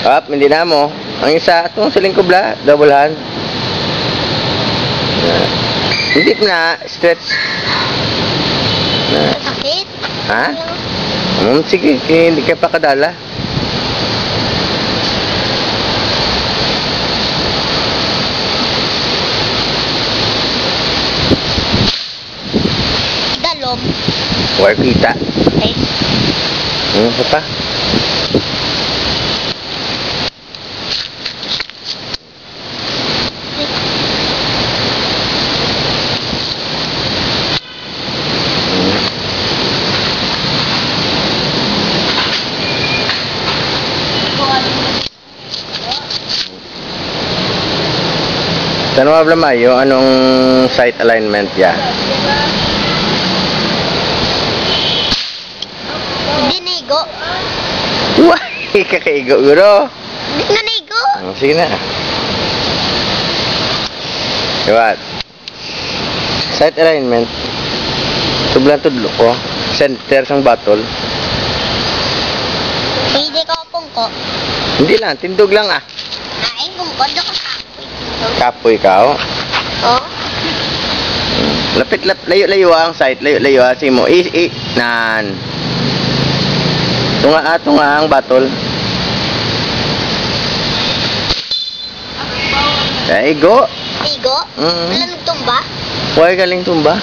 Up, hindi na mo. Ang isa, itong siling kubla, double hand. Hindi na, stretch. Sakit? Ha? Sige, hindi ka pa kadala. Dalom. War kita. Ay. Ano pa? Ano problema yung anong sight alignment ya? Dinigo. Wah, kakaigo guro. Dinigo. Sige na. Diba? Sight alignment. Sublang tudlo ko. Center sang battle. Pwede ko pungko. Hindi lang, tindog lang ah. Ay, pungko. Doon ka Kapoy ka oh. Oh. Lapit layo-layo ang sight, layo-layo simo. Nan. Tunga ang battle. Igo? Igo. Wala nagtumba? Huwag galing tumba.